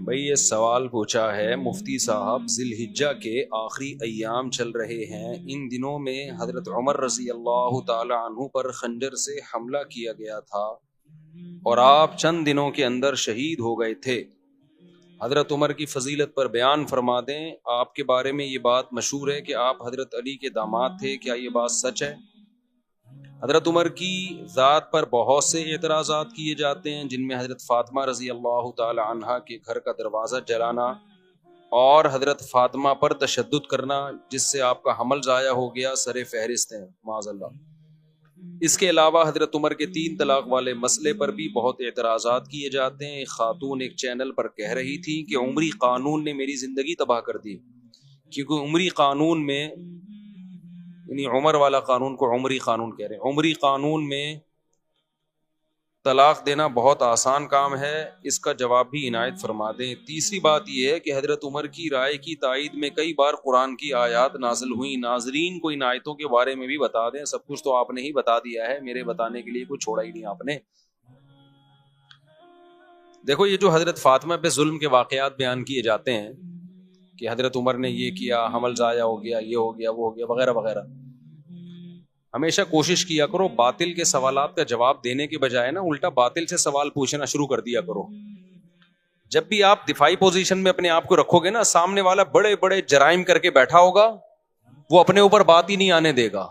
بھئی یہ سوال پوچھا ہے مفتی صاحب، ذی الحجہ کے آخری ایام چل رہے ہیں، ان دنوں میں حضرت عمر رضی اللہ تعالی عنہ پر خنجر سے حملہ کیا گیا تھا اور آپ چند دنوں کے اندر شہید ہو گئے تھے۔ حضرت عمر کی فضیلت پر بیان فرما دیں۔ آپ کے بارے میں یہ بات مشہور ہے کہ آپ حضرت علی کے داماد تھے، کیا یہ بات سچ ہے؟ حضرت عمر کی ذات پر بہت سے اعتراضات کیے جاتے ہیں، جن میں حضرت فاطمہ رضی اللہ تعالی عنہا کے گھر کا دروازہ جلانا اور حضرت فاطمہ پر تشدد کرنا، جس سے آپ کا حمل ضائع ہو گیا، سر فہرست ہیں معاذ اللہ۔ اس کے علاوہ حضرت عمر کے 3 طلاق والے مسئلے پر بھی بہت اعتراضات کیے جاتے ہیں۔ ایک خاتون ایک چینل پر کہہ رہی تھی کہ عمری قانون نے میری زندگی تباہ کر دی، کیونکہ عمری قانون میں، یعنی عمر والا قانون کو عمری قانون کہہ رہے ہیں، عمری قانون میں طلاق دینا بہت آسان کام ہے۔ اس کا جواب بھی عنایت فرما دیں۔ تیسری بات یہ ہے کہ حضرت عمر کی رائے کی تائید میں کئی بار قرآن کی آیات نازل ہوئیں۔ ناظرین کو ان آیتوں کے بارے میں بھی بتا دیں۔ سب کچھ تو آپ نے ہی بتا دیا ہے، میرے بتانے کے لیے کچھ چھوڑا ہی نہیں آپ نے۔ دیکھو، یہ جو حضرت فاطمہ پہ ظلم کے واقعات بیان کیے جاتے ہیں کہ حضرت عمر نے یہ کیا، حمل ضائع ہو گیا، یہ ہو گیا، وہ ہو گیا، وغیرہ وغیرہ، ہمیشہ کوشش کیا کرو باطل کے سوالات کا جواب دینے کے بجائے نا الٹا باطل سے سوال پوچھنا شروع کر دیا کرو۔ جب بھی آپ دفاعی پوزیشن میں اپنے آپ کو رکھو گے نا، سامنے والا بڑے بڑے جرائم کر کے بیٹھا ہوگا، وہ اپنے اوپر بات ہی نہیں آنے دے گا،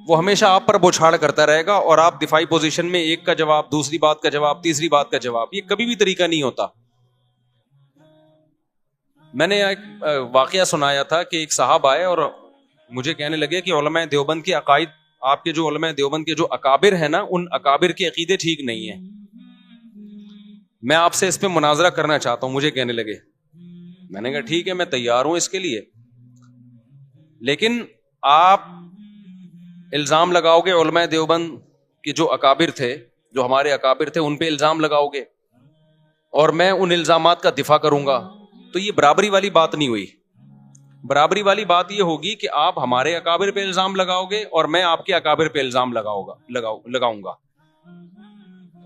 وہ ہمیشہ آپ پر بوچھاڑ کرتا رہے گا، اور آپ دفاعی پوزیشن میں ایک کا جواب، دوسری بات کا جواب، تیسری بات کا جواب، یہ کبھی بھی طریقہ نہیں ہوتا۔ میں نے ایک واقعہ سنایا تھا کہ ایک صاحب آئے اور مجھے کہنے لگے کہ علماء دیوبند کے عقائد، آپ کے جو علماء دیوبند کے جو اکابر ہیں نا، ان اکابر کے عقیدے ٹھیک نہیں ہیں، میں آپ سے اس پہ مناظرہ کرنا چاہتا ہوں۔ مجھے کہنے لگے، میں نے کہا ٹھیک ہے، میں تیار ہوں اس کے لیے، لیکن آپ الزام لگاؤ گے علماء دیوبند کے جو اکابر تھے، جو ہمارے اکابر تھے، ان پہ الزام لگاؤ گے اور میں ان الزامات کا دفاع کروں گا، تو یہ برابری والی بات نہیں ہوئی۔ برابری والی بات یہ ہوگی کہ آپ ہمارے اکابر پہ الزام لگاؤ گے اور میں آپ کے اکابر پہ الزام لگاؤں گا۔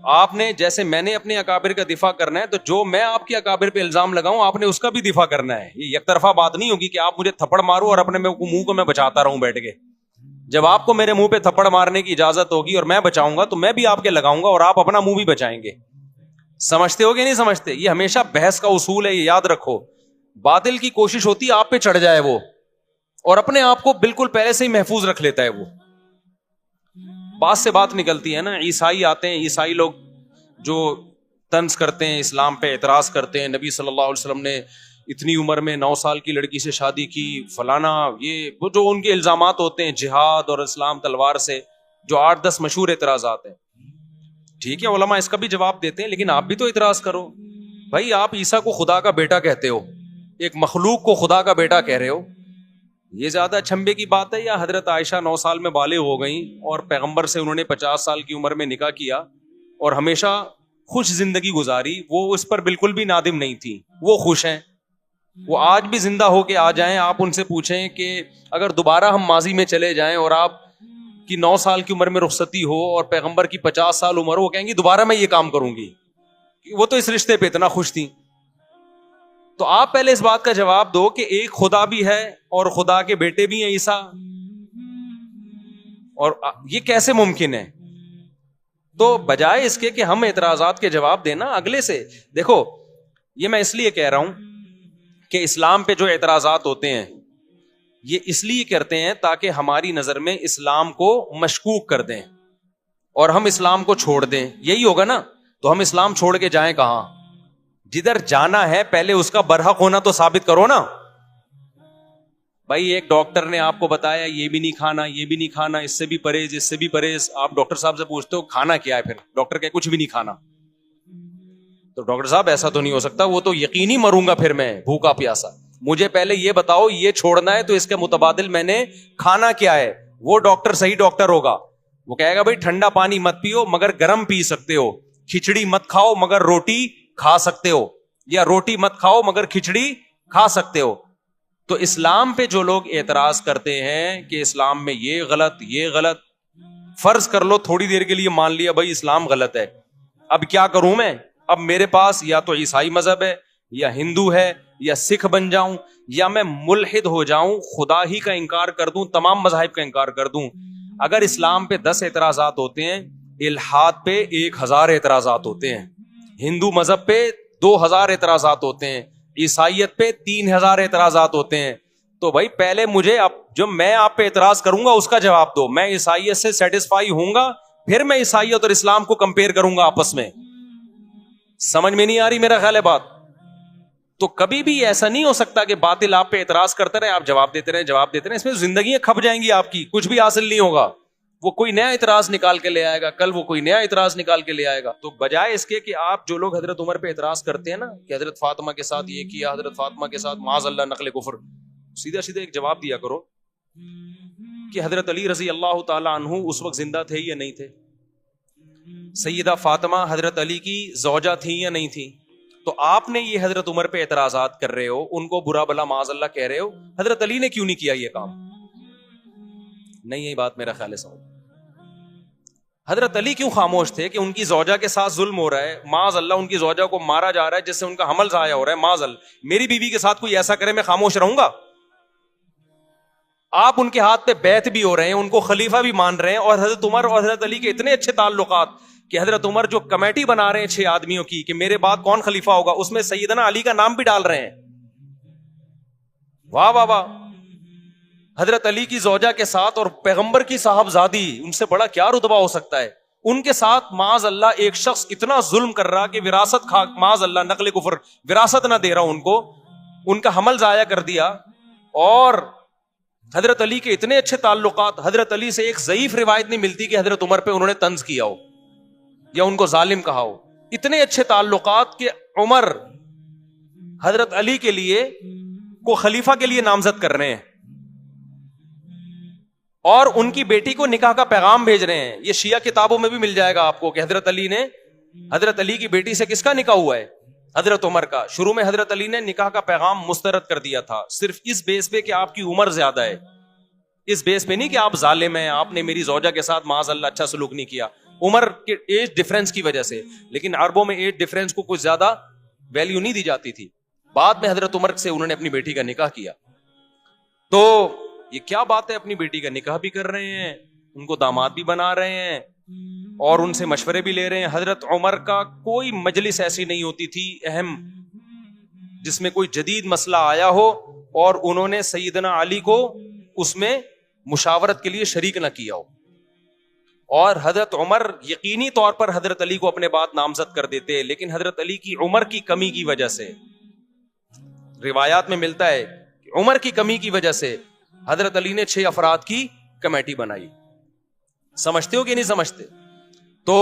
آپ نے، جیسے میں نے اپنے اکابر کا دفاع کرنا ہے، تو جو میں آپ کے اکابر پہ الزام لگاؤں آپ نے اس کا بھی دفاع کرنا ہے۔ یہ یک طرفہ بات نہیں ہوگی کہ آپ مجھے تھپڑ مارو اور اپنے منہ کو میں بچاتا رہوں بیٹھ کے۔ جب آپ کو میرے منہ پہ تھپڑ مارنے کی اجازت ہوگی اور میں بچاؤں گا، تو میں بھی آپ کے لگاؤں گا اور آپ اپنا منہ بھی بچائیں گے۔ سمجھتے ہو کہ نہیں سمجھتے؟ یہ ہمیشہ بحث کا اصول ہے، یہ یاد رکھو۔ باطل کی کوشش ہوتی ہے آپ پہ چڑھ جائے وہ، اور اپنے آپ کو بالکل پہلے سے ہی محفوظ رکھ لیتا ہے وہ۔ بات سے بات نکلتی ہے نا، عیسائی آتے ہیں، عیسائی لوگ جو طنز کرتے ہیں، اسلام پہ اعتراض کرتے ہیں، نبی صلی اللہ علیہ وسلم نے اتنی عمر میں 9 سال کی لڑکی سے شادی کی، فلانا، یہ وہ جو ان کے الزامات ہوتے ہیں جہاد اور اسلام تلوار سے، جو 8-10 مشہور اعتراضات ہیں۔ ٹھیک ہے، علماء اس کا بھی جواب دیتے ہیں، لیکن آپ بھی تو اعتراض کرو۔ بھائی آپ عیسیٰ کو خدا کا بیٹا کہتے ہو، ایک مخلوق کو خدا کا بیٹا کہہ رہے ہو، یہ زیادہ چھمبے کی بات ہے؟ یا حضرت عائشہ 9 سال میں بالغ ہو گئیں اور پیغمبر سے انہوں نے 50 سال کی عمر میں نکاح کیا اور ہمیشہ خوش زندگی گزاری، وہ اس پر بالکل بھی نادم نہیں تھی، وہ خوش ہیں، وہ آج بھی زندہ ہو کے آ جائیں، آپ ان سے پوچھیں کہ اگر دوبارہ ہم ماضی میں چلے جائیں اور آپ کی 9 سال کی عمر میں رخصتی ہو اور پیغمبر کی 50 سال عمر ہو، وہ کہیں گی دوبارہ میں یہ کام کروں گی، وہ تو اس رشتے پہ اتنا خوش تھی۔ تو آپ پہلے اس بات کا جواب دو کہ ایک خدا بھی ہے اور خدا کے بیٹے بھی ہیں عیسیٰ، اور یہ کیسے ممکن ہے؟ تو بجائے اس کے کہ ہم اعتراضات کے جواب دینا اگلے سے، دیکھو یہ میں اس لیے کہہ رہا ہوں کہ اسلام پہ جو اعتراضات ہوتے ہیں یہ اس لیے کرتے ہیں تاکہ ہماری نظر میں اسلام کو مشکوک کر دیں اور ہم اسلام کو چھوڑ دیں۔ یہی ہوگا نا، تو ہم اسلام چھوڑ کے جائیں کہاں؟ جدھر جانا ہے پہلے اس کا برحق ہونا تو ثابت کرو نا۔ بھائی ایک ڈاکٹر نے آپ کو بتایا یہ بھی نہیں کھانا، یہ بھی نہیں کھانا، اس سے بھی پرہیز، اس سے بھی پرہیز، آپ ڈاکٹر صاحب سے پوچھتے ہو کھانا کیا ہے، پھر ڈاکٹر کہے کچھ بھی نہیں کھانا، تو ڈاکٹر صاحب ایسا تو نہیں ہو سکتا، وہ تو یقینی مروں گا پھر میں بھوکا پیاسا، مجھے پہلے یہ بتاؤ یہ چھوڑنا ہے تو اس کے متبادل میں نے کھانا کیا ہے۔ وہ ڈاکٹر صحیح ڈاکٹر ہوگا، وہ کہے گا بھائی ٹھنڈا پانی مت پیو مگر گرم پی سکتے ہو، کھچڑی مت کھاؤ مگر روٹی کھا سکتے ہو، یا روٹی مت کھاؤ مگر کھچڑی کھا سکتے ہو۔ تو اسلام پہ جو لوگ اعتراض کرتے ہیں کہ اسلام میں یہ غلط، یہ غلط، فرض کر لو تھوڑی دیر کے لیے مان لیا بھائی اسلام غلط ہے، اب کیا کروں میں؟ اب میرے پاس یا تو عیسائی مذہب ہے یا ہندو ہے یا سکھ بن جاؤں یا میں ملحد ہو جاؤں, خدا ہی کا انکار کر دوں, تمام مذاہب کا انکار کر دوں. اگر اسلام پہ 10 اعتراضات ہوتے ہیں, الحاد پہ 1000 اعتراضات ہوتے ہیں, ہندو مذہب پہ 2000 اعتراضات ہوتے ہیں, عیسائیت پہ 3000 اعتراضات ہوتے ہیں. تو بھائی پہلے مجھے جو میں آپ پہ اعتراض کروں گا اس کا جواب دو. میں عیسائیت سے سیٹسفائی ہوں گا, پھر میں عیسائیت اور اسلام کو کمپیئر کروں گا آپس میں. سمجھ میں نہیں آ رہی میرا خیال ہے بات؟ تو کبھی بھی ایسا نہیں ہو سکتا کہ باطل آپ پہ اعتراض کرتے رہے, آپ جواب دیتے رہے. اس میں زندگیاں کھپ جائیں گی آپ کی, کچھ بھی حاصل نہیں ہوگا. وہ کوئی نیا اعتراض نکال کے لے آئے گا, کل وہ کوئی نیا اعتراض نکال کے لے آئے گا. تو بجائے اس کے کہ آپ جو لوگ حضرت عمر پہ اعتراض کرتے ہیں نا کہ حضرت فاطمہ کے ساتھ یہ کیا, حضرت فاطمہ کے ساتھ معاذ اللہ نقل کفر, سیدھا سیدھا ایک جواب دیا کرو کہ حضرت علی رضی اللہ تعالی عنہ اس وقت زندہ تھے یا نہیں تھے, سیدہ فاطمہ حضرت علی کی زوجہ تھیں یا نہیں تھیں. تو آپ نے یہ حضرت عمر پہ اعتراضات کر رہے ہو, ان کو برا بلا معاذ اللہ کہہ رہے ہو, حضرت علی نے کیوں نہیں کیا یہ کام؟ نہیں, یہی بات میرا خیال ہے سمجھ. حضرت علی کیوں خاموش تھے کہ ان کی زوجہ کے ساتھ ظلم ہو رہا ہے, معاذ اللہ ان کی زوجہ کو مارا جا رہا ہے جس سے ان کا حمل ضائع ہو رہا ہے, معاذ اللہ میری بیوی کے ساتھ کوئی ایسا کرے میں خاموش رہوں گا؟ آپ ان کے ہاتھ پہ بیعت بھی ہو رہے ہیں, ان کو خلیفہ بھی مان رہے ہیں, اور حضرت عمر اور حضرت علی کے اتنے اچھے تعلقات کہ حضرت عمر جو کمیٹی بنا رہے ہیں 6 آدمیوں کی کہ میرے بعد کون خلیفہ ہوگا, اس میں سیدنا علی کا نام بھی ڈال رہے ہیں. واہ واہ واہ. حضرت علی کی زوجہ کے ساتھ اور پیغمبر کی صاحبزادی, ان سے بڑا کیا رتبہ ہو سکتا ہے, ان کے ساتھ معاذ اللہ ایک شخص اتنا ظلم کر رہا کہ وراثت معاذ اللہ نقل کفر, وراثت نہ دے رہا ان کو, ان کا حمل ضائع کر دیا. اور حضرت علی کے اتنے اچھے تعلقات, حضرت علی سے ایک ضعیف روایت نہیں ملتی کہ حضرت عمر پہ انہوں نے طنز کیا ہو یا ان کو ظالم کہا ہو. اتنے اچھے تعلقات کہ عمر حضرت علی کے لیے کو خلیفہ کے لیے نامزد کر رہے ہیں اور ان کی بیٹی کو نکاح کا پیغام بھیج رہے ہیں. یہ شیعہ کتابوں میں بھی مل جائے گا آپ کو کہ حضرت علی کی بیٹی سے کس کا نکاح ہوا ہے؟ حضرت عمر کا. شروع میں حضرت علی نے نکاح کا پیغام مسترد کر دیا تھا, صرف اس بیس پہ کہ آپ کی عمر زیادہ ہے, اس بیس پہ نہیں کہ آپ ظالم ہیں, آپ نے میری زوجہ کے ساتھ معاذ اللہ اچھا سلوک نہیں کیا, عمر کے ایج ڈیفرنس کی وجہ سے. لیکن عربوں میں ایج ڈیفرنس کو کچھ زیادہ ویلیو نہیں دی جاتی تھی. بعد میں حضرت عمر سے انہوں نے اپنی بیٹی کا نکاح کیا. تو یہ کیا بات ہے, اپنی بیٹی کا نکاح بھی کر رہے ہیں, ان کو داماد بھی بنا رہے ہیں اور ان سے مشورے بھی لے رہے ہیں. حضرت عمر کا کوئی مجلس ایسی نہیں ہوتی تھی اہم جس میں کوئی جدید مسئلہ آیا ہو اور انہوں نے سیدنا علی کو اس میں مشاورت کے لیے شریک نہ کیا ہو. اور حضرت عمر یقینی طور پر حضرت علی کو اپنے بعد نامزد کر دیتے, لیکن حضرت علی کی عمر کی کمی کی وجہ سے, روایات میں ملتا ہے کہ عمر کی کمی کی وجہ سے حضرت علی نے 6 افراد کی کمیٹی بنائی. سمجھتے ہو کہ نہیں سمجھتے؟ تو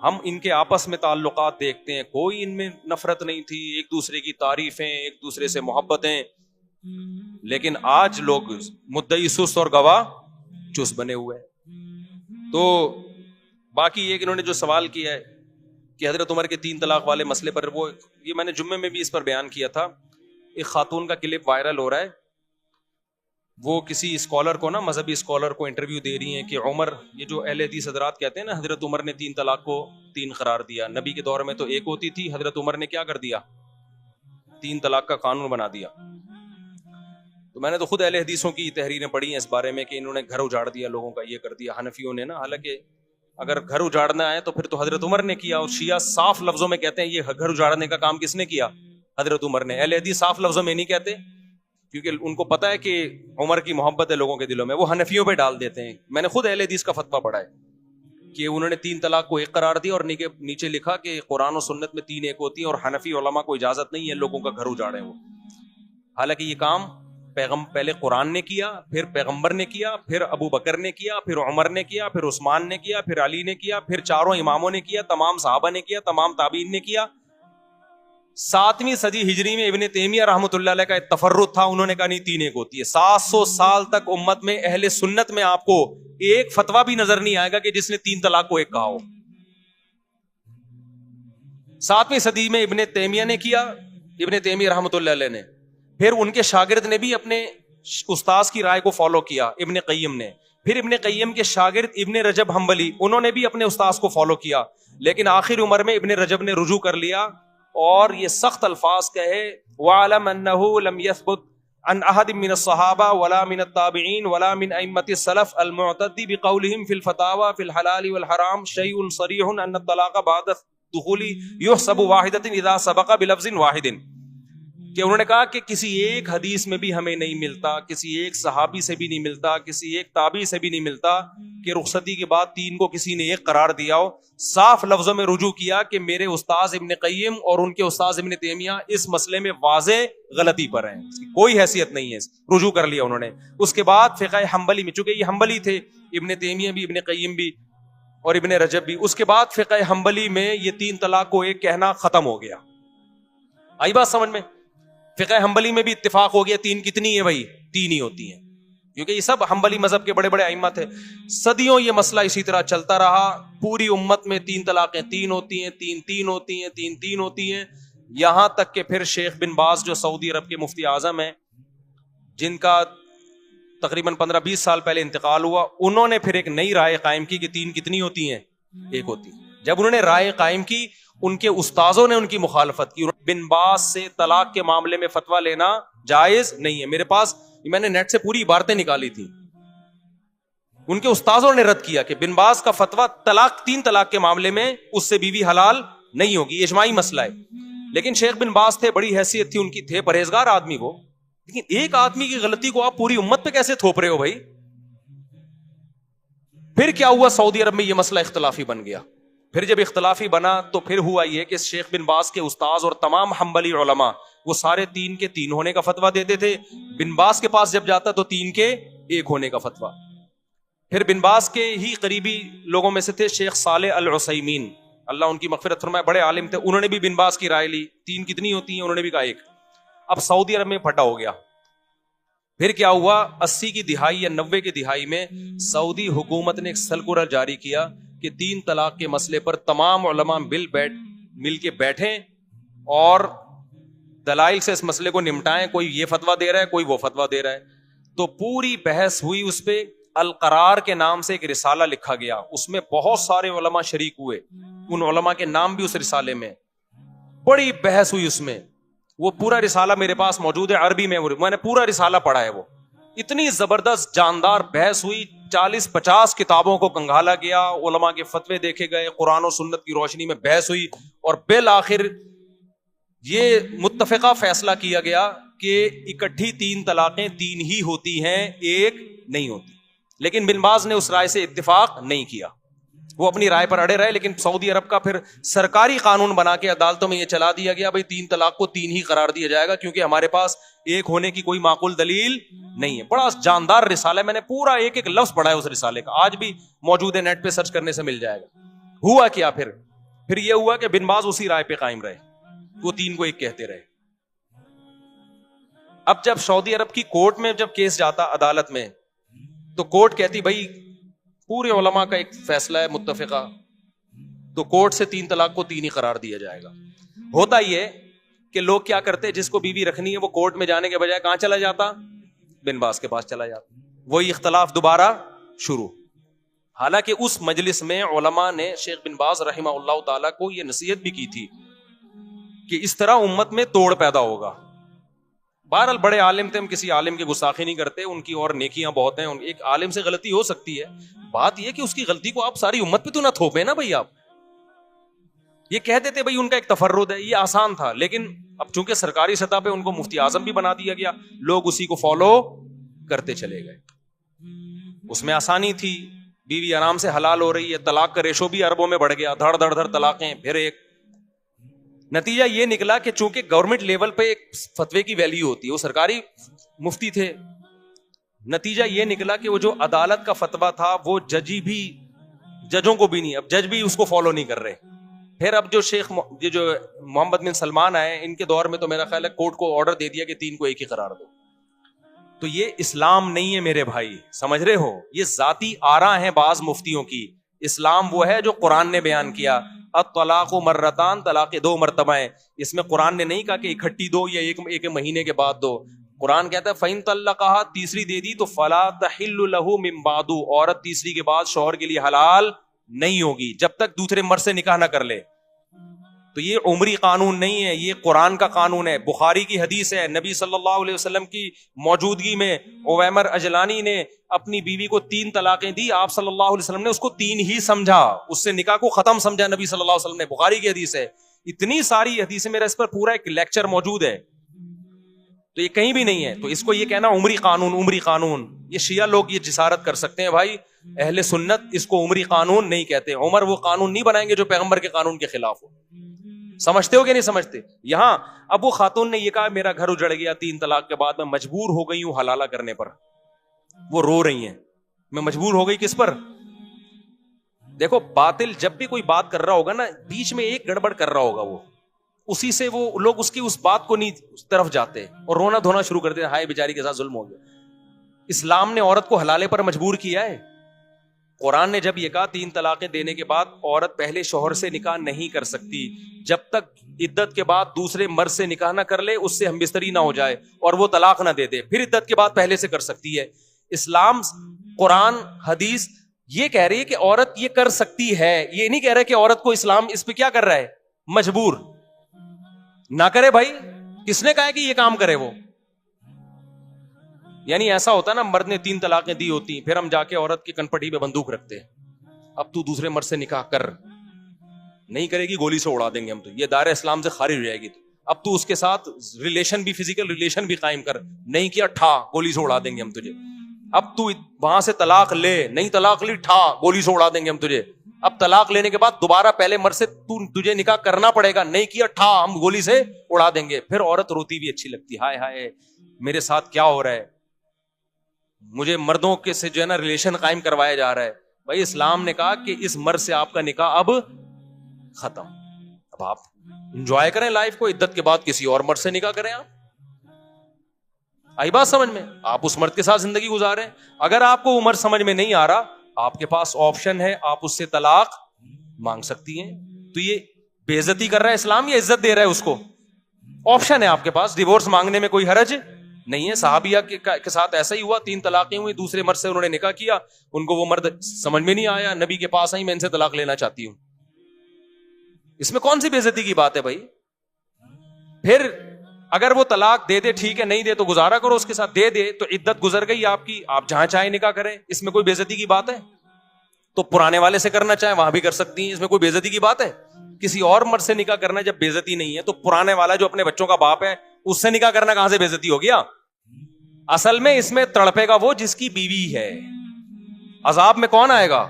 ہم ان کے آپس میں تعلقات دیکھتے ہیں, کوئی ان میں نفرت نہیں تھی, ایک دوسرے کی تعریفیں, ایک دوسرے سے محبتیں. لیکن آج لوگ مدعی سست اور گواہ چست بنے ہوئے ہیں. تو باقی یہ کہ انہوں نے جو سوال کیا ہے کہ حضرت عمر کے 3 طلاق والے مسئلے پر, وہ یہ میں نے جمعے میں بھی اس پر بیان کیا تھا. ایک خاتون کا کلپ وائرل ہو رہا ہے, وہ کسی اسکالر کو نا, مذہبی اسکالر کو انٹرویو دے رہی ہیں کہ عمر, یہ جو اہل حدیث حضرات کہتے ہیں نا حضرت عمر نے 3 طلاق کو 3 قرار دیا, نبی کے دور میں تو 1 ہوتی تھی, حضرت عمر نے کیا کر دیا, 3 طلاق کا قانون بنا دیا. تو میں نے تو خود اہل حدیثوں کی تحریریں پڑھی ہیں اس بارے میں کہ انہوں نے گھر اجاڑ دیا لوگوں کا, یہ کر دیا حنفیوں نے نا. حالانکہ اگر گھر اجاڑنا ہے تو پھر تو حضرت عمر نے کیا, اور شیعہ صاف لفظوں میں کہتے ہیں یہ گھر اجاڑنے کا کام کس نے کیا, حضرت عمر نے. اہل حدیث صاف لفظوں میں نہیں کہتے کیونکہ ان کو پتا ہے کہ عمر کی محبت ہے لوگوں کے دلوں میں, وہ حنفیوں پہ ڈال دیتے ہیں. میں نے خود اہل حدیث کا فتویٰ پڑھا ہے کہ انہوں نے 3 طلاق کو 1 قرار دیا اور نیچے لکھا کہ قرآن و سنت میں 3 1 ہوتی ہیں اور حنفی علماء کو اجازت نہیں ہے لوگوں کا گھر اجاڑے وہ. حالانکہ یہ کام پہلے قرآن نے کیا, پھر پیغمبر نے کیا, پھر ابو بکر نے کیا, پھر عمر نے کیا, پھر عثمان نے کیا, پھر علی نے کیا, پھر 4 اماموں نے کیا, تمام صحابہ نے کیا, تمام تابعین نے کیا. 7ویں صدی ہجری میں ابن تیمیہ رحمۃ اللہ علیہ کا ایک تفرد تھا, انہوں نے کہا نہیں 3 1 ہوتی ہے. 700 سال تک امت میں اہل سنت میں آپ کو ایک فتویٰ بھی نظر نہیں آئے گا کہ جس نے 3 طلاق کو 1 کہا ہو. 7ویں صدی میں ابن تیمیہ نے کیا, ابن تیمیہ رحمۃ اللہ علیہ نے, پھر ان کے شاگرد نے بھی اپنے استاذ کی رائے کو فالو کیا, ابن قیم نے, پھر ابن قیم کے شاگرد ابن رجب حنبلی, انہوں نے بھی اپنے استاذ کو فالو کیا. لیکن آخر عمر میں ابن رجب نے رجوع کر لیا اور یہ سخت الفاظ کہے وَعَلَمْ أَنَّهُ لَمْ يَثْبُتْ عن أحد من الصحابة ولا من التابعين ولا من أئمة السلف المعتد بقولهم في الفتاوى في الحلال والحرام شيء صريح أن الطلاق بعد الدخول يحسب واحدة إذا سبق بلفظ واحد. کہ انہوں نے کہا کہ کسی ایک حدیث میں بھی ہمیں نہیں ملتا, کسی ایک صحابی سے بھی نہیں ملتا, کسی ایک تابعی سے بھی نہیں ملتا کہ رخصتی کے بعد 3 کو کسی نے ایک قرار دیا ہو. صاف لفظوں میں رجوع کیا کہ میرے استاذ ابن قیم اور ان کے استاذ ابن تیمیہ اس مسئلے میں واضح غلطی پر ہیں, اس کی کوئی حیثیت نہیں ہے. رجوع کر لیا انہوں نے. اس کے بعد فقہ حنبلی میں, چونکہ یہ حنبلی تھے, ابن تیمیہ بھی, ابن قیم بھی اور ابن رجب بھی, اس کے بعد فقہ حنبلی میں یہ 3 طلاق کو ایک کہنا ختم ہو گیا. آئی بات سمجھ میں؟ فقہ حنبلی میں بھی اتفاق ہو گیا 3 کتنی ہے بھائی, 3 ہی ہوتی ہیں, کیونکہ یہ سب حنبلی مذہب کے بڑے بڑے ائمہ تھے. صدیوں یہ مسئلہ اسی طرح چلتا رہا. پوری امت میں 3 طلاقیں 3 ہوتی ہیں, 3 ہوتی ہیں, 3 ہوتی ہیں, یہاں تک کہ پھر شیخ بن باز جو سعودی عرب کے مفتی اعظم ہیں, جن کا تقریباً 15-20 سال پہلے انتقال ہوا, انہوں نے پھر ایک نئی رائے قائم کی کہ 3 کتنی ہوتی ہیں, 1 ہوتی ہیں. جب انہوں نے رائے قائم کی, ان کے استاذوں نے ان کی مخالفت کی. بن باز سے طلاق کے معاملے میں فتویٰ لینا جائز نہیں ہے. میرے پاس میں نے نیٹ سے پوری عبارتیں نکالی تھی, ان کے استاذوں نے رد کیا کہ بن باز کا فتویٰ 3 طلاق کے معاملے میں اس سے بیوی حلال نہیں ہوگی, اجماعی مسئلہ ہے. لیکن شیخ بن باز تھے, بڑی حیثیت تھی ان کی, تھے پرہیزگار آدمی وہ, لیکن ایک آدمی کی غلطی کو آپ پوری امت پہ کیسے تھوپ رہے ہو بھائی؟ پھر کیا ہوا, سعودی عرب میں یہ مسئلہ اختلافی بن گیا. پھر جب اختلافی بنا تو پھر ہوا یہ کہ شیخ بن باز کے استاذ اور تمام حنبلی علماء وہ سارے 3 کے 3 ہونے کا فتویٰ دیتے تھے. بن باز کے پاس جب جاتا تو 3 کے 1 ہونے کا فتویٰ. پھر بن باز کے ہی قریبی لوگوں میں سے تھے شیخ صالح العثیمین, اللہ ان کی مغفرت فرمائے, بڑے عالم تھے. انہوں نے بھی بن باز کی رائے لی, 3 کتنی ہوتی ہیں, انہوں نے بھی کہا 1. اب سعودی عرب میں پھٹا ہو گیا. پھر کیا ہوا, 80 کی دہائی یا 90 کی دہائی میں سعودی حکومت نے ایک سرکولر جاری کیا کہ 3 طلاق کے مسئلے پر تمام علماء مل کے بیٹھیں اور دلائل سے اس مسئلے کو نمٹائیں. کوئی یہ فتویٰ دے رہا ہے, کوئی وہ فتویٰ دے رہا ہے. تو پوری بحث ہوئی, اس پہ القرار کے نام سے ایک رسالہ لکھا گیا. اس میں بہت سارے علماء شریک ہوئے, ان علماء کے نام بھی اس رسالے میں. بڑی بحث ہوئی اس میں. وہ پورا رسالہ میرے پاس موجود ہے عربی میں نے پورا رسالہ پڑھا ہے. وہ اتنی زبردست جاندار بحث ہوئی, 40-50 کتابوں کو کنگھالا گیا, علماء کے فتوے دیکھے گئے, قرآن و سنت کی روشنی میں بحث ہوئی, اور بالآخر یہ متفقہ فیصلہ کیا گیا کہ اکٹھی 3 طلاقیں 3 ہی ہوتی ہیں, 1 نہیں ہوتی. لیکن بن باز نے اس رائے سے اتفاق نہیں کیا, وہ اپنی رائے پر اڑے رہے. لیکن سعودی عرب کا پھر سرکاری قانون بنا کے عدالتوں میں یہ چلا دیا گیا, بھائی 3 طلاق کو 3 ہی قرار دیا جائے گا, کیونکہ ہمارے پاس 1 ہونے کی کوئی معقول دلیل نہیں ہے. بڑا جاندار رسالہ ہے, میں نے پورا ایک لفظ پڑھا ہے اس رسالے کا, آج بھی موجود ہے, نیٹ پہ سرچ کرنے سے مل جائے گا. ہوا کیا پھر یہ ہوا کہ بن باز اسی رائے پہ قائم رہے, وہ 3 کو 1 کہتے رہے. اب جب سعودی عرب کی کورٹ میں جب کیس جاتا عدالت میں, تو کورٹ کہتی بھائی پورے علماء کا ایک فیصلہ ہے متفقہ, تو کورٹ سے 3 طلاق کو 3 ہی قرار دیا جائے گا. ہوتا یہ کہ لوگ کیا کرتے, جس کو بیوی رکھنی ہے وہ کورٹ میں جانے کے بجائے کہاں چلا جاتا, بن باز کے پاس چلا جاتا. وہی اختلاف دوبارہ شروع. حالانکہ اس مجلس میں علماء نے شیخ بن باز رحمہ اللہ تعالیٰ کو یہ نصیحت بھی کی تھی کہ اس طرح امت میں توڑ پیدا ہوگا. بہرحال بڑے عالم تھے, ہم کسی عالم کی گستاخی نہیں کرتے, ان کی اور نیکیاں بہت ہیں. ایک عالم سے غلطی ہو سکتی ہے, بات یہ کہ اس کی غلطی کو آپ ساری امت پہ تو نہ تھوپیں نا بھائی. آپ یہ کہہ دیتے بھائی ان کا ایک تفرد ہے, یہ آسان تھا. لیکن اب چونکہ سرکاری سطح پہ ان کو مفتی اعظم بھی بنا دیا گیا, لوگ اسی کو فالو کرتے چلے گئے. اس میں آسانی تھی, بیوی آرام سے حلال ہو رہی ہے, طلاق کا ریشو بھی اربوں میں بڑھ گیا, دھڑ دھڑ دھڑ طلاقیں, پھر ایک. نتیجہ یہ نکلا کہ چونکہ گورنمنٹ لیول پہ ایک فتوے کی ویلیو ہوتی ہے, وہ سرکاری مفتی تھے, نتیجہ یہ نکلا کہ وہ جو عدالت کا فتویٰ تھا وہ ججوں کو بھی نہیں, اب جج بھی اس کو فالو نہیں کر رہے. پھر اب جو جو محمد بن سلمان آئے, ان کے دور میں تو میرا خیال ہے کورٹ کو آرڈر دے دیا کہ 3 کو 1 ہی قرار دو. تو یہ اسلام نہیں ہے میرے بھائی, سمجھ رہے ہو, یہ ذاتی آراء ہیں بعض مفتیوں کی. اسلام وہ ہے جو قرآن نے بیان کیا, الطلاق مرتان, طلاق 2 مرتبہ ہیں. اس میں قرآن نے نہیں کہا کہ اکٹھی دو یا ایک مہینے کے بعد دو. قرآن کہتا ہے فَإِن طَلَّقَهَا, تیسری دے دی تو فَلَا تَحِلُّ لَهُ مِن بَعْدُ, عورت تیسری کے بعد شوہر کے لیے حلال نہیں ہوگی جب تک دوسرے مرد سے نکاح نہ کر لے. تو یہ عمری قانون نہیں ہے، یہ قرآن کا قانون ہے. بخاری کی حدیث ہے، نبی صلی اللہ علیہ وسلم کی موجودگی میں اویمر اجلانی نے اپنی بیوی کو 3 طلاقیں دی. آپ صلی اللہ علیہ وسلم نے اس کو 3 ہی سمجھا، اس سے نکاح کو ختم سمجھا نبی صلی اللہ علیہ وسلم نے. بخاری کی حدیث ہے. اتنی ساری حدیثیں، میرا اس پر پورا ایک لیکچر موجود ہے، تو یہ کہیں بھی نہیں ہے. تو اس کو یہ کہنا عمری قانون، عمری قانون، یہ شیعہ لوگ یہ جسارت کر سکتے ہیں بھائی. اہل سنت اس کو عمری قانون نہیں کہتے. عمر وہ قانون نہیں بنائیں گے جو پیغمبر کے قانون کے خلاف ہو. سمجھتے ہو کہ نہیں سمجھتے؟ یہاں اب وہ خاتون نے یہ کہا میرا گھر اجڑ گیا 3 طلاق کے بعد، میں مجبور ہو گئی ہوں حلالہ کرنے پر. وہ رو رہی ہیں، میں مجبور ہو گئی کس پر؟ دیکھو باطل جب بھی کوئی بات کر رہا ہوگا نا، بیچ میں ایک گڑبڑ کر رہا ہوگا، وہ اسی سے وہ لوگ اس کی اس بات کو نہیں اس طرف جاتے اور رونا دھونا شروع کر دیتے ہیں، ہائے بیچاری کے ساتھ ظلم ہو گیا. اسلام نے عورت کو حلالے پر مجبور کیا ہے. قرآن نے جب یہ کہا 3 طلاقیں دینے کے بعد عورت پہلے شوہر سے نکاح نہیں کر سکتی جب تک عدت کے بعد دوسرے مرد سے نکاح نہ کر لے، اس سے ہم بستری نہ ہو جائے اور وہ طلاق نہ دے دے، پھر عدت کے بعد پہلے سے کر سکتی ہے. اسلام، قرآن، حدیث یہ کہہ رہی ہے کہ عورت یہ کر سکتی ہے، یہ نہیں کہہ رہا کہ عورت کو اسلام اس پہ کیا کر رہا ہے، مجبور نہ کرے. بھائی کس نے کہا ہے کہ یہ کام کرے وہ؟ یعنی ایسا ہوتا نا، مرد نے 3 طلاقیں دی ہوتی، پھر ہم جا کے عورت کی کنپٹی پہ بندوق رکھتے ہیں، اب تو دوسرے مرد سے نکاح کر، نہیں کرے گی گولی سے اڑا دیں گے ہم، تو یہ دائرہ اسلام سے خارج ہو جائے گی. تو اب تو اس کے ساتھ ریلیشن بھی، فزیکل ریلیشن بھی قائم کر، نہیں کیا ٹھا گولی سے اڑا دیں گے ہم تجھے. اب تو وہاں سے طلاق لے، نہیں طلاق لی ٹھا گولی سے اڑا دیں گے ہم تجھے. اب طلاق لینے کے بعد دوبارہ پہلے مرد سے تجھے نکاح کرنا پڑے گا، نہیں کیا ٹھا ہم گولی سے اڑا دیں گے. پھر عورت روتی بھی اچھی لگتی، ہائے ہائے میرے ساتھ کیا ہو رہا ہے، مجھے مردوں کے سے جو ہے نا ریلیشن قائم کروایا جا رہا ہے. بھائی اسلام نے کہا کہ اس مرد سے آپ کا نکاح اب ختم. اب آپ انجوائے کریں لائف کو، عدت کے بعد کسی اور مرد سے نکاح کریں. آپ آئی بات سمجھ میں؟ آپ اس مرد کے ساتھ زندگی گزاریں. اگر آپ کو عمر سمجھ میں نہیں آ رہا، آپ کے پاس آپشن ہے، آپ اس سے طلاق مانگ سکتی ہیں. تو یہ بے عزتی کر رہا ہے اسلام یا عزت دے رہا ہے اس کو؟ آپشن ہے آپ کے پاس، ڈیورس مانگنے میں کوئی حرج نہیں ہے. صحابیہ کے ساتھ ایسا ہی ہوا، 3 طلاقیں ہوئی، دوسرے مرد سے انہوں نے نکاح کیا، ان کو وہ مرد سمجھ میں نہیں آیا، نبی کے پاس آئی، میں ان سے طلاق لینا چاہتی ہوں. اس میں کون سی بے عزتی کی بات ہے بھائی؟ پھر اگر وہ طلاق دے دے ٹھیک ہے، نہیں دے تو گزارا کرو اس کے ساتھ. دے دے تو عدت گزر گئی آپ کی، آپ جہاں چاہیں نکاح کریں، اس میں کوئی بے عزتی کی بات ہے؟ تو پرانے والے سے کرنا چاہیں وہاں بھی کر سکتی ہیں، اس میں کوئی بے عزتی کی بات ہے؟ کسی اور مرد سے نکاح کرنا جب بے عزتی نہیں ہے، تو پرانے والا جو اپنے بچوں کا باپ ہے اس سے نکاح کرنا کہاں سے بے عزتی ہو گیا؟ اصل میں اس میں تڑپے گا وہ جس کی بیوی ہے. عذاب میں کون آئے گا؟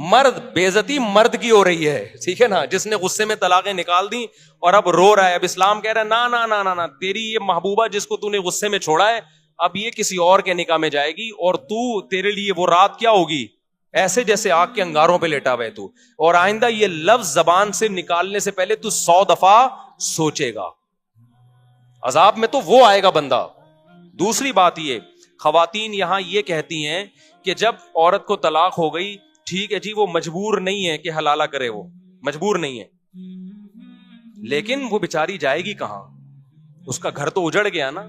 مرد. بے عزتی مرد کی ہو رہی ہے، ٹھیک ہے نا، جس نے غصے میں طلاقیں نکال دی اور اب رو رہا ہے. اب اسلام کہہ رہا ہے نا نا نا نا نا، تیری یہ محبوبہ جس کو تو نے غصے میں چھوڑا ہے، اب یہ کسی اور کے نکاح میں جائے گی، اور تو تیرے لیے وہ رات کیا ہوگی، ایسے جیسے آگ کے انگاروں پہ لیٹا ہوئے تو. اور آئندہ یہ لفظ زبان سے نکالنے سے پہلے تو 100 دفعہ سوچے گا. عذاب میں تو وہ آئے گا بندہ. دوسری بات یہ، خواتین یہاں یہ کہتی ہیں کہ جب عورت کو طلاق ہو گئی، ٹھیک ہے جی، وہ مجبور نہیں ہے کہ حلالہ کرے، وہ مجبور نہیں ہے، لیکن وہ بیچاری جائے گی کہاں؟ اس کا گھر تو اجڑ گیا نا.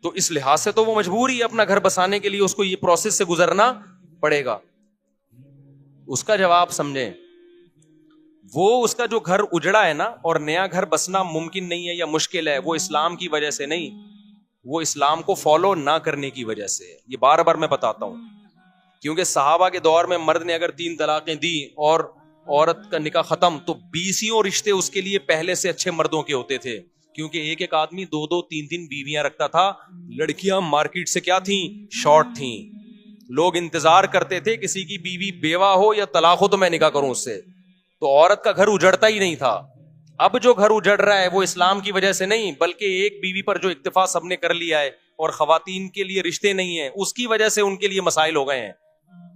تو اس لحاظ سے تو وہ مجبور ہی اپنا گھر بسانے کے لیے اس کو یہ پروسیس سے گزرنا پڑے گا. اس کا جواب سمجھیں، وہ اس کا جو گھر اجڑا ہے نا، اور نیا گھر بسنا ممکن نہیں ہے یا مشکل ہے، وہ اسلام کی وجہ سے نہیں، وہ اسلام کو فالو نہ کرنے کی وجہ سے. یہ بار بار میں بتاتا ہوں، کیونکہ صحابہ کے دور میں مرد نے اگر 3 طلاقیں دی اور عورت کا نکاح ختم، تو 20 رشتے اس کے لیے پہلے سے اچھے مردوں کے ہوتے تھے، کیونکہ ایک آدمی 2 3 بیویاں رکھتا تھا. لڑکیاں مارکیٹ سے کیا تھیں؟ شارٹ تھیں. لوگ انتظار کرتے تھے کسی کی بیوی بیوہ ہو یا طلاق ہو تو میں نکاح کروں اس سے. تو عورت کا گھر اجڑتا ہی نہیں تھا. اب جو گھر اجڑ رہا ہے وہ اسلام کی وجہ سے نہیں، بلکہ ایک بیوی پر جو اکتفا سب نے کر لیا ہے اور خواتین کے لیے رشتے نہیں ہیں، اس کی وجہ سے ان کے لیے مسائل ہو گئے ہیں.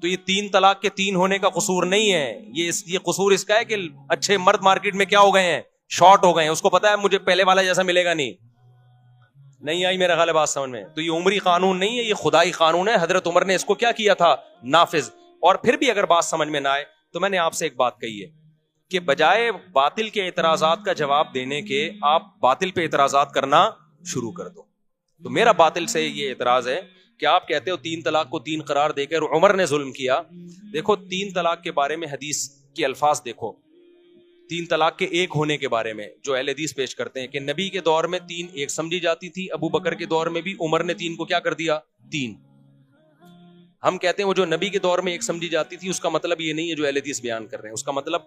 تو یہ 3 طلاق کے 3 ہونے کا قصور نہیں ہے، یہ قصور اس کا ہے کہ اچھے مرد مارکیٹ میں کیا ہو گئے ہیں؟ شارٹ ہو گئے ہیں. اس کو پتا ہے مجھے پہلے والا جیسا ملے گا نہیں آئی میرا خیال ہے بات سمجھ میں. تو یہ عمری قانون نہیں ہے، یہ خدائی قانون ہے. حضرت عمر نے اس کو کیا کیا تھا؟ نافذ. اور پھر بھی اگر بات سمجھ میں نہ آئے تو میں نے آپ سے ایک بات کہی ہے کہ بجائے باطل کے اعتراضات کا جواب دینے کے، آپ باطل پہ اعتراضات کرنا شروع کر دو. تو میرا باطل سے یہ اعتراض ہے کہ آپ کہتے ہو 3 طلاق کو 3 قرار دے کر عمر نے ظلم کیا. دیکھو 3 طلاق کے بارے میں حدیث کے الفاظ دیکھو تین طلاق کے ایک ہونے کے بارے میں جو اہل حدیث پیش کرتے ہیں کہ نبی کے دور میں تین ایک سمجھی جاتی تھی, ابو بکر کے دور میں بھی, عمر نے تین کو کیا کر دیا, تین. ہم کہتے ہیں وہ جو نبی کے دور میں ایک سمجھی جاتی تھی اس کا مطلب یہ نہیں ہے جو اہل حدیث بیان کر رہے ہیں, اس کا مطلب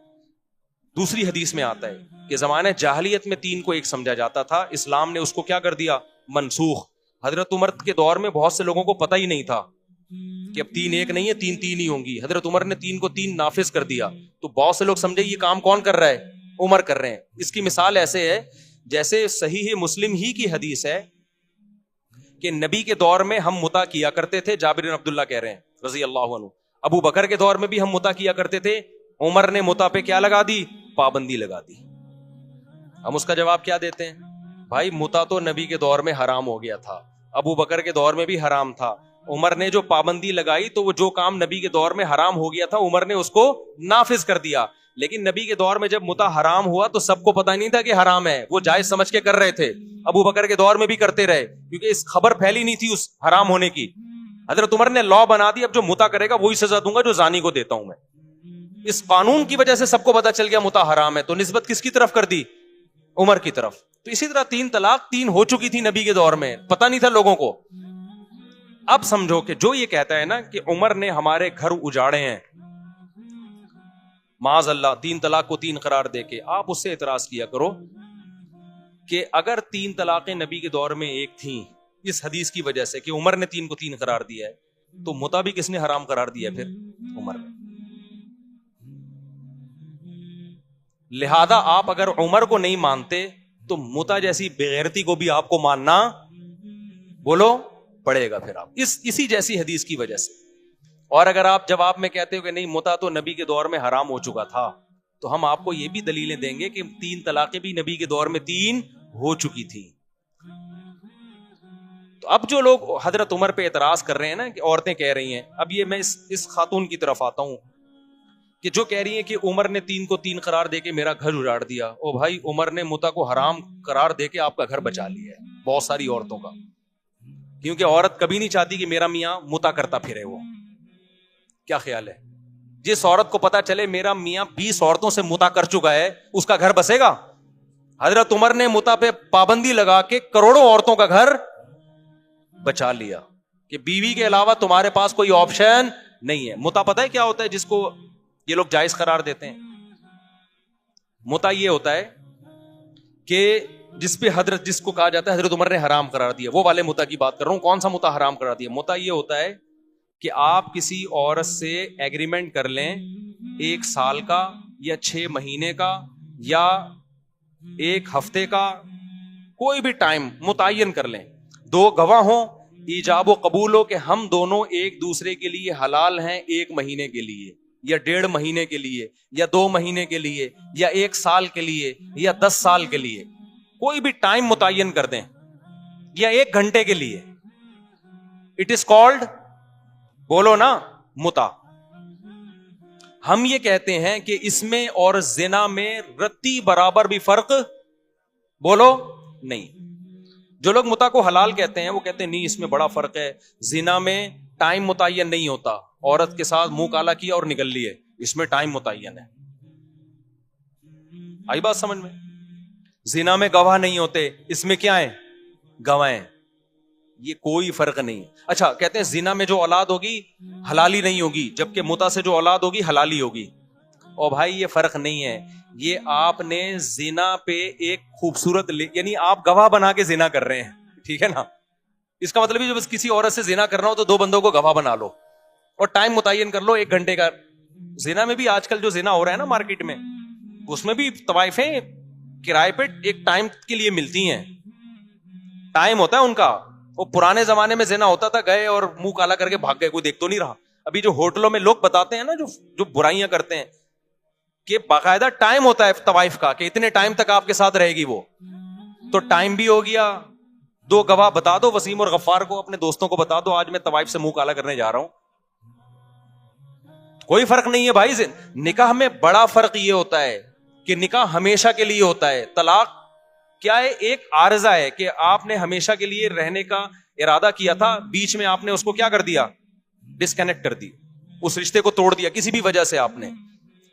دوسری حدیث میں آتا ہے کہ زمانہ جاہلیت میں تین کو ایک سمجھا جاتا تھا, اسلام نے اس کو کیا کر دیا, منسوخ. حضرت عمر کے دور میں بہت سے لوگوں کو پتہ ہی نہیں تھا کہ اب تین ایک نہیں ہے, تین تین ہی ہوں گی. حضرت عمر نے تین کو تین نافذ کر دیا, تو بہت سے لوگ سمجھے یہ کام کون کر رہا ہے, عمر کر رہے ہیں. اس کی مثال ایسے ہے جیسے صحیح مسلم ہی کی حدیث ہے کہ نبی کے دور میں ہم متا کیا کرتے تھے, جابر بن عبداللہ کہہ رہے ہیں رضی اللہ عنہ. ابو بکر کے دور میں بھی ہم متا کیا کرتے تھے, عمر نے متا پہ کیا لگا دی, پابندی لگا دی. ہم اس کا جواب کیا دیتے ہیں, بھائی متا تو نبی کے دور میں حرام ہو گیا تھا, ابو بکر کے دور میں بھی حرام تھا, عمر نے جو پابندی لگائی تو وہ جو کام نبی کے دور میں حرام ہو گیا تھا عمر نے اس کو نافذ کر دیا. لیکن نبی کے دور میں جب متا حرام ہوا تو سب کو پتہ نہیں تھا کہ حرام ہے, وہ جائز سمجھ کے کر رہے تھے. ابو بکر کے دور میں بھی کرتے رہے کیونکہ اس خبر پھیلی نہیں تھی اس حرام ہونے کی. حضرت عمر نے لا بنا دی, اب جو متا کرے گا وہی سزا دوں گا جو زانی کو دیتا ہوں میں. اس قانون کی وجہ سے سب کو پتا چل گیا متا حرام ہے, تو نسبت کس کی طرف کر دی, عمر کی طرف. تو اسی طرح تین طلاق تین ہو چکی تھی نبی کے دور میں, پتا نہیں تھا لوگوں کو. اب سمجھو کہ جو یہ کہتا ہے نا کہ عمر نے ہمارے گھر اجاڑے ہیں, معاذ اللہ, تین طلاق کو تین قرار دے کے, آپ اس سے اعتراض کیا کرو کہ اگر تین طلاقیں نبی کے دور میں ایک تھیں اس حدیث کی وجہ سے کہ عمر نے تین کو تین قرار دیا ہے, تو متا بھی کس نے حرام قرار دیا, پھر عمر نے. لہذا آپ اگر عمر کو نہیں مانتے تو متا جیسی بغیرتی کو بھی آپ کو ماننا بولو پڑے گا پھر آپ اسی جیسی حدیث کی وجہ سے. اور اگر آپ جواب میں کہتے ہو کہ نہیں متا تو نبی کے دور میں حرام ہو چکا تھا, تو ہم آپ کو یہ بھی دلیلیں دیں گے کہ تین طلاقیں بھی نبی کے دور میں تین ہو چکی تھی. تو اب جو لوگ حضرت عمر پہ اعتراض کر رہے ہیں نا کہ عورتیں کہہ رہی ہیں, اب یہ میں اس خاتون کی طرف آتا ہوں کہ جو کہہ رہی ہیں کہ عمر نے تین کو تین قرار دے کے میرا گھر اجاڑ دیا. او بھائی, عمر نے متا کو حرام قرار دے کے آپ کا گھر بچا لیا ہے بہت ساری عورتوں کا, کیونکہ عورت کبھی نہیں چاہتی کہ میرا میاں متا کرتا پھرے. وہ کیا خیال ہے, جس عورت کو پتا چلے میرا میاں 20 عورتوں سے متا کر چکا ہے اس کا گھر بسے گا؟ حضرت عمر نے متا پہ پابندی لگا کے کروڑوں عورتوں کا گھر بچا لیا کہ بیوی کے علاوہ تمہارے پاس کوئی آپشن نہیں ہے. متا پتہ ہے کیا ہوتا ہے جس کو یہ لوگ جائز قرار دیتے ہیں؟ متا یہ ہوتا ہے کہ جس پہ جس کو کہا جاتا ہے حضرت عمر نے حرام قرار دیا, وہ والے متا کی بات کر رہا ہوں. کون سا متا حرام قرار دیا؟ متا یہ ہوتا ہے کہ آپ کسی عورت سے ایگریمنٹ کر لیں 1 سال کا یا 6 مہینے کا یا 1 ہفتے کا, کوئی بھی ٹائم متعین کر لیں, 2 گواہ ہوں, ایجاب و قبول ہو کہ ہم دونوں ایک دوسرے کے لیے حلال ہیں 1 مہینے کے لیے یا 1.5 مہینے کے لیے یا 2 مہینے کے لیے یا 1 سال کے لیے یا 10 سال کے لیے, کوئی بھی ٹائم متعین کر دیں یا 1 گھنٹے کے لیے. اٹ از کالڈ, بولو نا, متا. ہم یہ کہتے ہیں کہ اس میں اور زنا میں رتی برابر بھی فرق بولو نہیں. جو لوگ متا کو حلال کہتے ہیں وہ کہتے ہیں نہیں اس میں بڑا فرق ہے, زنا میں ٹائم متعین نہیں ہوتا, عورت کے ساتھ منہ کالا کیا اور نکل لیے, اس میں ٹائم متعین ہے. آئی بات سمجھ میں؟ زنا میں گواہ نہیں ہوتے, اس میں کیا ہے, گواہ ہیں, یہ کوئی فرق نہیں. اچھا, کہتے ہیں زنا میں جو اولاد ہوگی حلالی نہیں ہوگی, جبکہ متا سے جو اولاد ہوگی حلالی ہوگی. اور بھائی یہ فرق نہیں ہے, یہ آپ نے زنا پہ ایک خوبصورت یعنی آپ گواہ بنا کے زنا کر رہے ہیں, ٹھیک ہے نا. اس کا مطلب ہے بس کسی عورت سے زنا کرنا ہو تو 2 بندوں کو گواہ بنا لو اور ٹائم متعین کر لو 1 گھنٹے کا. زنا میں بھی آج کل جو زنا ہو رہا ہے نا مارکیٹ میں, اس میں بھی طوائفیں کرائے پہ ایک ٹائم کے لیے ملتی ہیں, ٹائم ہوتا ہے ان کا. وہ پرانے زمانے میں زنا ہوتا تھا, گئے اور منہ کالا کر کے بھاگ گئے, کوئی دیکھ تو نہیں رہا. ابھی جو ہوٹلوں میں لوگ بتاتے ہیں نا جو برائیاں کرتے ہیں کہ باقاعدہ ٹائم ہوتا ہے طوائف کا کہ اتنے ٹائم تک آپ کے ساتھ رہے گی وہ, تو ٹائم بھی ہو گیا. 2 گواہ بتا دو, وسیم اور غفار کو, اپنے دوستوں کو بتا دو آج میں طوائف سے منہ کالا کرنے جا رہا ہوں. کوئی فرق نہیں ہے بھائی. نکاح میں بڑا فرق یہ ہوتا ہے کہ نکاح ہمیشہ کے لیے ہوتا ہے. طلاق کیا ہے, ایک عارضہ ہے کہ آپ نے ہمیشہ کے لیے رہنے کا ارادہ کیا تھا, بیچ میں آپ نے اس کو کیا کر دیا, ڈسکنیکٹ کر دی, اس رشتے کو توڑ دیا کسی بھی وجہ سے آپ نے.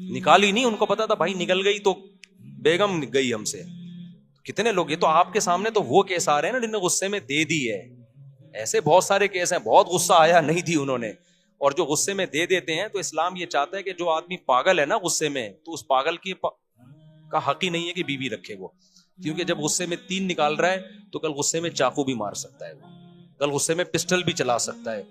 نکالی نہیں, ان کو پتا تھا بھائی نکل گئی تو بیگم گئی ہم سے. کتنے لوگ, یہ تو آپ کے سامنے تو وہ کیس آ رہے ہیں نا جن نے غصے میں دے دی ہے, ایسے بہت سارے کیس ہیں, بہت غصہ آیا نہیں دی انہوں نے, اور جو غصے میں دے دیتے ہیں. تو اسلام یہ چاہتا ہے کہ جو آدمی پاگل ہے نا غصے میں, تو اس پاگل کی کا حق ہی نہیں ہے کہ بیوی رکھے وہ, کیونکہ جب غصے میں تین نکال رہا ہے تو کل غصے میں چاقو بھی مار سکتا ہے, کل غصے میں پسٹل بھی چلا سکتا ہے.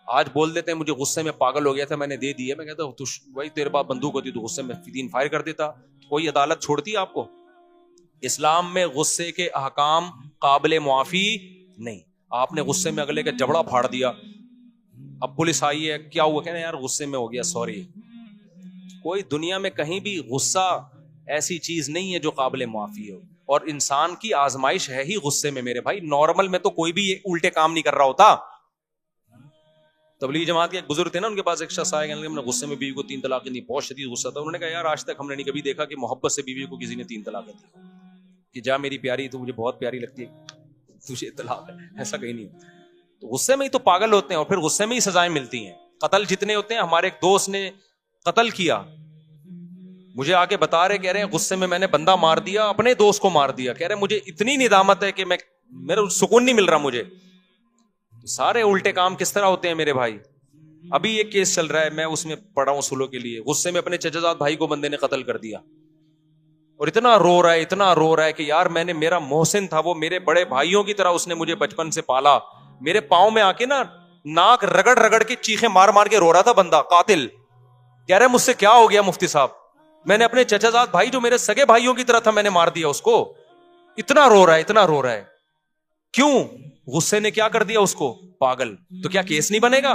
آج بول دیتے ہیں مجھے غصے میں پاگل ہو گیا تھا میں نے دے دی ہے, میں کہتا ہوں بھائی تیرے پاس بندوق ہوتی تو غصے میں 3 فائر کر دیتا, کوئی عدالت چھوڑتی آپ کو؟ اسلام میں غصے کے احکام قابل معافی نہیں. آپ نے غصے میں اگلے کا جبڑا پھاڑ دیا, اب پولیس آئی ہے, کیا ہوا, کہنا یار غصے میں ہو گیا سوری. کوئی دنیا میں کہیں بھی غصہ ایسی چیز نہیں ہے جو قابل معافی ہو, اور انسان کی آزمائش ہے ہی غصے میں میرے بھائی. نارمل میں تو کوئی بھی الٹے کام نہیں کر رہا ہوتا. تبلیغ جماعت کے ایک بزرگ تھے نا, ان کے پاس ایک شخص آیا, کہنے لگا میں نے غصے میں بیوی کو 3 طلاقیں دی, بہت شدید غصہ تھا. انہوں نے کہا یار آج تک ہم نے نہیں کبھی دیکھا کہ محبت سے بیوی کو کسی نے 3 طلاقیں دی, کہ جا میری پیاری تو مجھے بہت پیاری لگتی ہے تجھے طلاق ہے, ایسا کہیں نہیں. تو غصے میں ہی تو پاگل ہوتے ہیں, اور پھر غصے میں ہی سزائیں ملتی ہیں. قتل جتنے ہوتے ہیں, ہمارے ایک دوست نے قتل کیا, مجھے آ کے بتا رہے, کہہ رہے ہیں غصے میں نے بندہ مار دیا, اپنے دوست کو مار دیا. کہہ رہے مجھے اتنی ندامت ہے کہ میرا سکون نہیں مل رہا مجھے. سارے الٹے کام کس طرح ہوتے ہیں میرے بھائی. ابھی ایک کیس چل رہا ہے, میں اس میں پڑھا ہوں سلو کے لیے. غصے میں اپنے چچا زاد بھائی کو بندے نے قتل کر دیا, اور اتنا رو رہا ہے کہ یار میں نے, میرا محسن تھا وہ, میرے بڑے بھائیوں کی طرح اس نے مجھے بچپن سے پالا, میرے پاؤں میں آ کے نا ناک رگڑ کے چیخیں مار کے رو رہا تھا بندہ قاتل. کہہ رہے مجھ سے کیا ہو گیا مفتی صاحب, میں نے اپنے چچا زاد بھائی جو میرے سگے بھائیوں کی طرح تھا میں نے مار دیا اس کو. اتنا رو رہا ہے. کیوں؟ غصے نے کیا کر دیا اس کو, پاگل. تو کیا کیس نہیں بنے گا,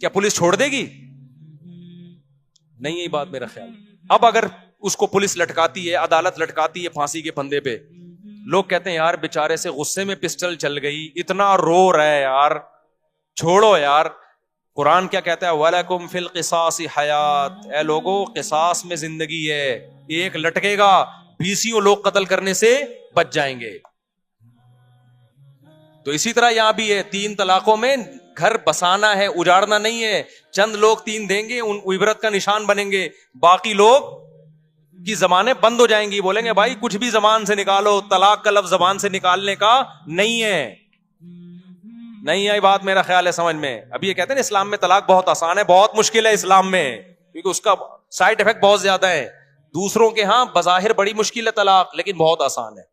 کیا پولیس چھوڑ دے گی؟ نہیں, یہی بات میرا خیال. اب اگر اس کو پولیس لٹکاتی ہے, عدالت لٹکاتی ہے پھانسی کے پھندے پہ, لوگ کہتے ہیں یار بےچارے سے غصے میں پسٹل چل گئی, اتنا رو رہا ہے یار, چھوڑو یار. قرآن کیا کہتا ہے, وَلَكُمْ فِي الْقِصَاصِ حَيَاةٌ, اے لوگو قصاص میں زندگی ہے, ایک لٹکے گا 20 لوگ قتل کرنے سے بچ جائیں گے. تو اسی طرح یہاں بھی ہے, 3 طلاقوں میں گھر بسانا ہے, اجاڑنا نہیں ہے. چند لوگ 3 دیں گے, ان عبرت کا نشان بنیں گے, باقی لوگ کی زبانیں بند ہو جائیں گی, بولیں گے بھائی کچھ بھی زبان سے نکالو, طلاق کا لفظ زبان سے نکالنے کا نہیں ہے. نہیں ہے بات میرا خیال ہے سمجھ میں. ابھی یہ کہتے ہیں اسلام میں طلاق بہت آسان ہے, بہت مشکل ہے اسلام میں, کیونکہ اس کا سائڈ افیکٹ بہت زیادہ ہے. دوسروں کے ہاں بظاہر بڑی مشکل ہے طلاق, لیکن بہت آسان ہے.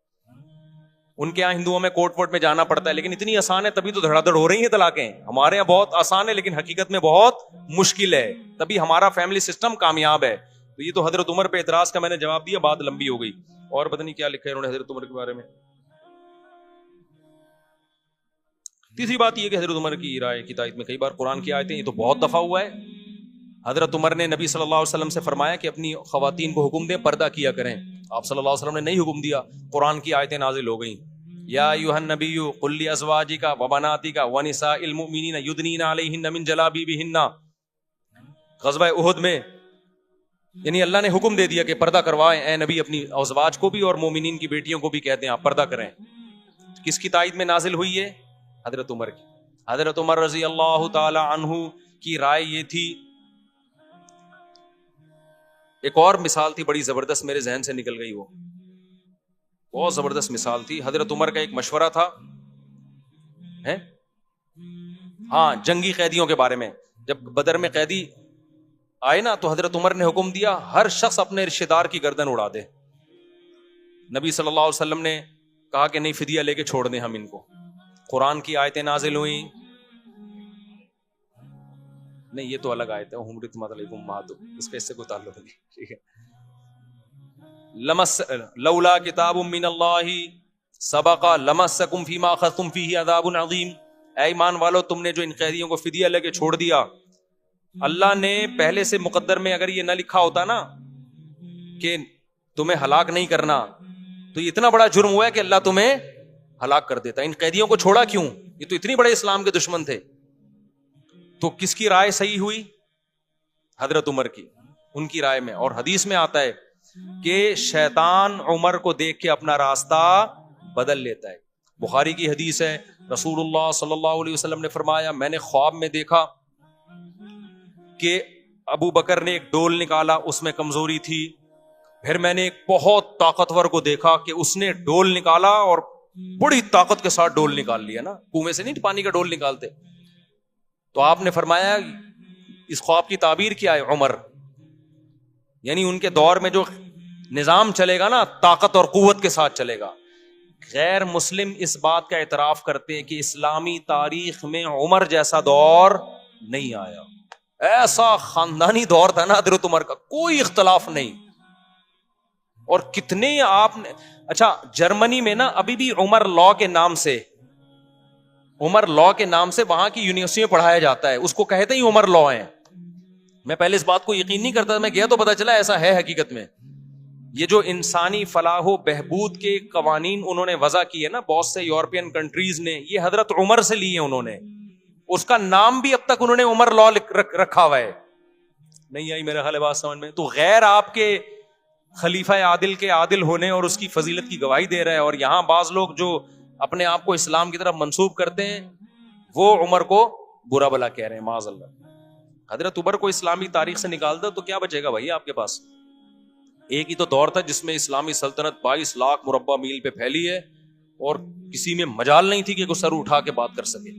ان کے یہاں ہندوؤں میں کوٹ میں جانا پڑتا ہے, لیکن اتنی آسان ہے تبھی تو دھڑا دھڑ ہو رہی ہیں طلاقیں. ہمارے یہاں بہت آسان ہے لیکن حقیقت میں بہت مشکل ہے, تبھی ہمارا فیملی سسٹم کامیاب ہے. تو یہ تو حضرت عمر پہ اعتراض کا میں نے جواب دیا, بات لمبی ہو گئی. اور پتہ نہیں کیا لکھا ہے انہوں نے حضرت عمر کے بارے میں. تیسری بات یہ کہ حضرت عمر کی رائے کی تائید میں کئی بار قرآن کی آیتیں, یہ تو بہت دفعہ ہوا ہے. حضرت عمر نے نبی صلی اللہ علیہ وسلم سے فرمایا کہ اپنی خواتین کو حکم دیں پردہ کیا کریں. آپ صلی اللہ علیہ وسلم نے نہیں حکم دیا, قرآن کی آیتیں نازل ہو گئیں. یا ایھا النبی قل لازواجک وبناتک ونساء المؤمنین یدنین علیہن من جلابیبہن. غزوہ احد میں یعنی اللہ نے حکم دے دیا کہ پردہ کروائیں اے نبی, اپنی ازواج کو بھی اور مومنین کی بیٹیوں کو بھی کہتے ہیں آپ پردہ کریں. کس کی تائید میں نازل ہوئی ہے؟ حضرت عمر کی. حضرت عمر رضی اللہ تعالی عنہ کی رائے یہ تھی. ایک اور مثال تھی بڑی زبردست, میرے ذہن سے نکل گئی, وہ بہت زبردست مثال تھی. حضرت عمر کا ایک مشورہ تھا, ہاں جنگی قیدیوں کے بارے میں. جب بدر میں قیدی آئے نا تو حضرت عمر نے حکم دیا ہر شخص اپنے رشتہ دار کی گردن اڑا دے. نبی صلی اللہ علیہ وسلم نے کہا کہ نہیں, فدیہ لے کے چھوڑ دیں ہم ان کو. قرآن کی آیتیں نازل ہوئیں. نہیں یہ تو الگ آیت ہے, حرمت علیکم امہاتکم, اس کا اس سے کوئی تعلق نہیں. ٹھیک ہے, لولا کتاب من اللہ سبق لمسکم فیما اخذتم فیہ عذاب عظیم. اے ایمان والو, تم نے جو ان قیدیوں کو فدیہ لے کے چھوڑ دیا, اللہ نے پہلے سے مقدر میں اگر یہ نہ لکھا ہوتا نا کہ تمہیں ہلاک نہیں کرنا, تو یہ اتنا بڑا جرم ہوا ہے کہ اللہ تمہیں ہلاک کر دیتا. ان قیدیوں کو چھوڑا کیوں؟ یہ تو اتنی بڑے اسلام کے دشمن تھے. تو کس کی رائے صحیح ہوئی؟ حضرت عمر کی, ان کی رائے میں. اور حدیث میں آتا ہے کہ شیطان عمر کو دیکھ کے اپنا راستہ بدل لیتا ہے. بخاری کی حدیث ہے, رسول اللہ صلی اللہ علیہ وسلم نے فرمایا میں نے خواب میں دیکھا کہ ابو بکر نے ایک ڈول نکالا, اس میں کمزوری تھی. پھر میں نے ایک بہت طاقتور کو دیکھا کہ اس نے ڈول نکالا اور بڑی طاقت کے ساتھ ڈول نکال لیا نا, کنویں سے نہیں پانی کا ڈول نکالتے. تو آپ نے فرمایا اس خواب کی تعبیر کیا ہے عمر, یعنی ان کے دور میں جو نظام چلے گا نا طاقت اور قوت کے ساتھ چلے گا. غیر مسلم اس بات کا اعتراف کرتے ہیں کہ اسلامی تاریخ میں عمر جیسا دور نہیں آیا. ایسا خاندانی دور تھا نا حضرت عمر کا, کوئی اختلاف نہیں. اور کتنے آپ نے, اچھا جرمنی میں نا ابھی بھی عمر لا کے نام سے, عمر لا کے نام سے وہاں کی یونیورسٹی میں پڑھایا جاتا ہے, اس کو کہتے ہی عمر لا ہیں. میں پہلے اس بات کو یقین نہیں کرتا تھا, میں گیا تو پتا چلا ایسا ہے حقیقت میں. یہ جو انسانی فلاح و بہبود کے قوانین انہوں نے وضع کیے نا بہت سے یورپین کنٹریز نے, یہ حضرت عمر سے لیے انہوں نے. اس کا نام بھی اب تک انہوں نے عمر لا رکھا ہوا ہے. نہیں آئی میرا خیال ہے بات سمجھ میں. تو غیر آپ کے خلیفہ عادل کے عادل ہونے اور اس کی فضیلت کی گواہی دے رہا ہے, اور یہاں بعض لوگ جو اپنے آپ کو اسلام کی طرف منسوب کرتے ہیں وہ عمر کو برا بلا کہہ رہے ہیں معاذ اللہ. حضرت عمر کو اسلامی تاریخ سے نکال دو تو کیا بچے گا بھائی آپ کے پاس؟ ایک ہی تو دور تھا جس میں اسلامی سلطنت 22 لاکھ مربع میل پہ پھیلی ہے اور کسی میں مجال نہیں تھی کہ کوئی سر اٹھا کے بات کر سکے.